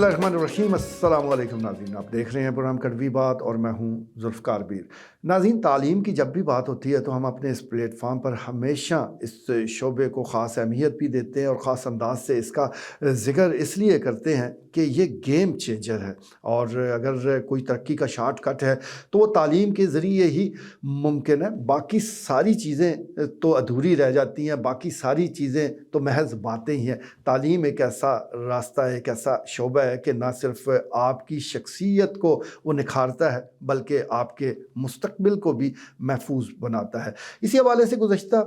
बिस्मिल्लाहिर्रहमानिर्रहीम। अस्सलाम वालेकुम नाज़रीन, आप देख रहे हैं प्रोग्राम कड़वी बात और मैं हूं ज़ुल्फ़िकार बीर। नाज़रीन, तालीम की जब भी बात होती है तो हम अपने इस प्लेटफार्म पर हमेशा इस शोबे को ख़ास अहमियत भी देते हैं और ख़ास अंदाज से इसका ज़िक्र इसलिए करते हैं कि ये गेम चेंजर है और अगर कोई तरक्की का शॉर्टकट है तो वो तालीम के ज़रिए ही मुमकिन है। बाकी सारी चीज़ें तो अधूरी रह जाती हैं, बाकी सारी चीज़ें तो महज बातें ही हैं। तालीम एक ऐसा रास्ता है, एक ऐसा शोबा है कि ना सिर्फ आपकी शख्सियत को वो निखारता है बल्कि आपके मुस्तकबिल को भी महफूज बनाता है। इसी हवाले से गुज़श्ता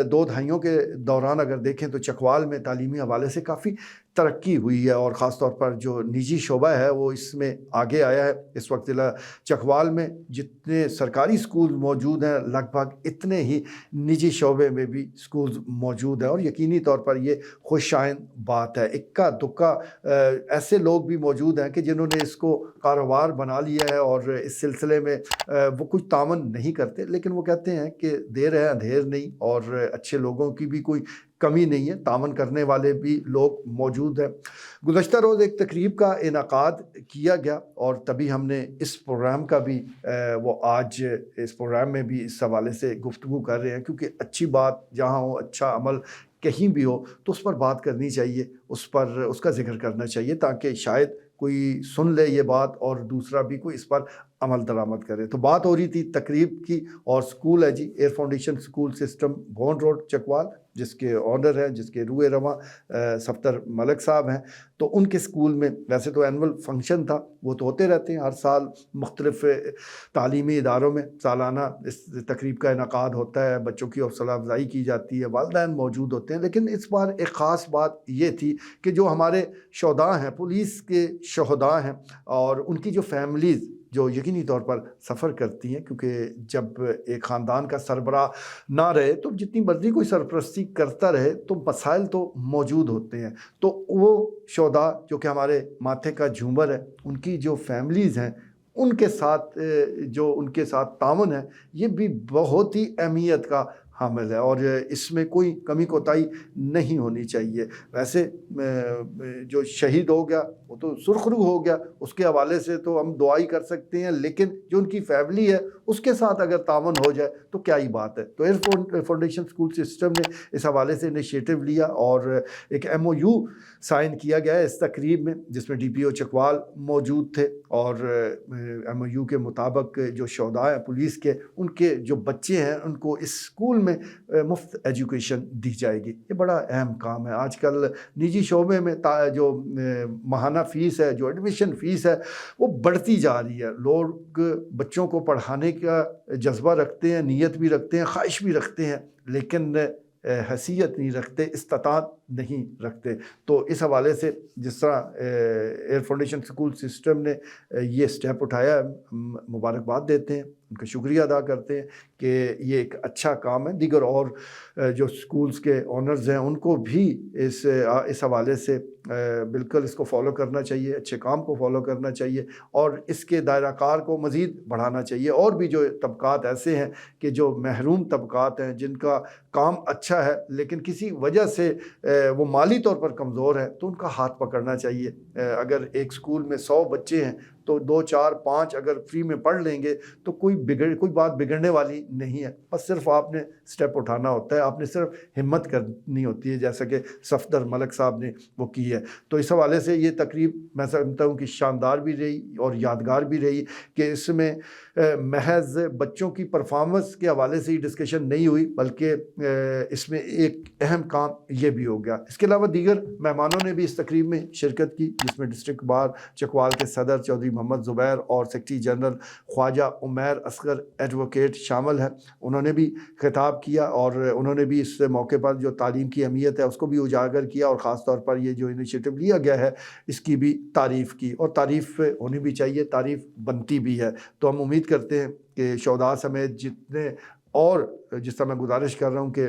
2 दहाइयों के दौरान अगर देखें तो चकवाल में तालीमी हवाले से काफ़ी तरक्की हुई है और ख़ास तौर पर जो निजी शोबा है वो इसमें आगे आया है। इस वक्त ज़िला चकवाल में जितने सरकारी स्कूल मौजूद हैं लगभग इतने ही निजी शोबे में भी स्कूल मौजूद हैं और यकीनी तौर पर ये खुशाइंद बात है। इक्का दुक्का ऐसे लोग भी मौजूद हैं कि जिन्होंने इसको कारोबार बना लिया है और इस सिलसिले में वो कुछ तावन नहीं करते, लेकिन वो कहते हैं कि देर है अंधेर नहीं और अच्छे लोगों की भी कोई कमी नहीं है, तावन करने वाले भी लोग मौजूद हैं। गुज़श्ता रोज़ एक तकरीब का इनाकाद किया गया और तभी हमने इस प्रोग्राम का भी वो आज इस प्रोग्राम में भी इस हवाले से गुफ्तगू कर रहे हैं, क्योंकि अच्छी बात जहाँ हो, अच्छा अमल कहीं भी हो तो उस पर बात करनी चाहिए, उस पर उसका ज़िक्र करना चाहिए ताकि शायद कोई सुन ले ये बात और दूसरा भी कोई इस पर अमल दरामद करे। तो बात हो रही थी तकरीब की और स्कूल है जी एयर फाउंडेशन स्कूल सिस्टम भोन रोड चकवाल, जिसके ऑनर हैं, जिसके रूए रवां सफ्तर मलिक साहब हैं। तो उनके स्कूल में वैसे तो एनुअल फंक्शन था, वो तो होते रहते हैं हर साल मुख्तलिफ तालीमी इदारों में सालाना इस तकरीब का इनाकाद होता है, बच्चों की हौसला अफजाई की जाती है, वालिदैन मौजूद होते हैं। लेकिन इस बार एक ख़ास बात ये थी कि जो हमारे शोहदा हैं, पुलिस के शोहदा हैं और उनकी जो फैमिलीज़ जो यकीनी तौर पर सफ़र करती हैं, क्योंकि जब एक ख़ानदान का सरबराह ना रहे तो जितनी मर्ज़ी कोई सरपरस्ती करता रहे तो मसाइल तो मौजूद होते हैं। तो वो शोहदा जो कि हमारे माथे का झूमर है, उनकी जो फैमिलीज़ हैं उनके साथ जो उनके साथ तावन है ये भी बहुत ही अहमियत का हामिल है और इसमें कोई कमी कोताही नहीं होनी चाहिए। वैसे जो शहीद हो गया वो तो सुरखरू हो गया, उसके हवाले से तो हम दुआ ही कर सकते हैं, लेकिन जो उनकी फैमिली है उसके साथ अगर तावन हो जाए तो क्या ही बात है। तो एयर फाउंडेशन स्कूल सिस्टम ने इस हवाले से इनिशिएटिव लिया और एक MOU साइन किया गया है इस तकरीब में, जिसमें DPO चकवाल मौजूद थे और MOU के मुताबिक जो शोहदा हैं पुलिस के, उनके जो बच्चे हैं उनको इस स्कूल में मुफ्त एजुकेशन दी जाएगी। ये बड़ा अहम काम है। आजकल निजी शोबे में जो माहाना फ़ीस है, जो एडमिशन फ़ीस है, वो बढ़ती जा रही है। लोग बच्चों को पढ़ाने का जज्बा रखते हैं, नीयत भी रखते हैं, ख्वाहिश भी रखते हैं, लेकिन हैसियत नहीं रखते, इस्तात नहीं रखते। तो इस हवाले से जिस तरह एयर फाउंडेशन स्कूल सिस्टम ने ये स्टेप उठाया, मुबारकबाद देते हैं, उनका शुक्रिया अदा करते हैं कि ये एक अच्छा काम है। दीगर और जो स्कूल्स के ऑनर्स हैं उनको भी इस हवाले से बिल्कुल इसको फॉलो करना चाहिए, अच्छे काम को फॉलो करना चाहिए और इसके दायरा कार को मज़ीद बढ़ाना चाहिए। और भी जो तबकात ऐसे हैं कि जो महरूम तबकात हैं, जिनका काम अच्छा है लेकिन किसी वजह से वो माली तौर पर कमज़ोर है, तो उनका हाथ पकड़ना चाहिए। अगर एक स्कूल में 100 बच्चे हैं तो 2, 4, 5 अगर फ्री में पढ़ लेंगे तो कोई बात बिगड़ने वाली नहीं है। बस सिर्फ आपने स्टेप उठाना होता है, आपने सिर्फ हिम्मत करनी होती है, जैसा कि सफदर मलिक साहब ने वो की है। तो इस हवाले से ये तकरीब मैं समझता हूँ कि शानदार भी रही और यादगार भी रही कि इसमें महज बच्चों की परफॉर्मेंस के हवाले से ही डिस्कशन नहीं हुई, बल्कि इसमें एक अहम काम ये भी हो गया। इसके अलावा दीगर मेहमानों ने भी इस तकरीब में शिरकत की, जिसमें डिस्ट्रिक्ट बार चकवाल के सदर चौधरी मोहम्मद ज़ुबैर और secretary general Khawaja Umair Asghar advocate शामिल हैं। उन्होंने भी खिताब किया और उन्होंने भी इस मौके पर जो तालीम की अहमियत है उसको भी उजागर किया और ख़ास तौर पर ये जो इनिशिएटिव लिया गया है इसकी भी तारीफ़ की, और तारीफ़ होनी भी चाहिए, तारीफ़ बनती भी है। तो हम उम्मीद करते हैं कि शोहदा समेत जितने और जिस तरह मैं गुजारिश कर रहा हूँ कि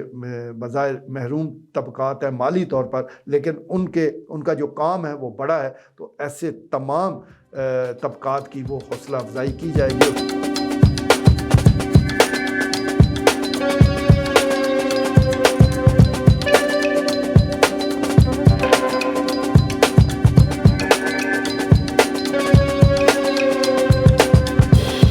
बज़ाहिर महरूम तबकात हैं माली तौर पर, लेकिन उनका जो काम है वो बड़ा है, तो ऐसे तमाम तबकात की वो हौसला अफजाई की जाएगी।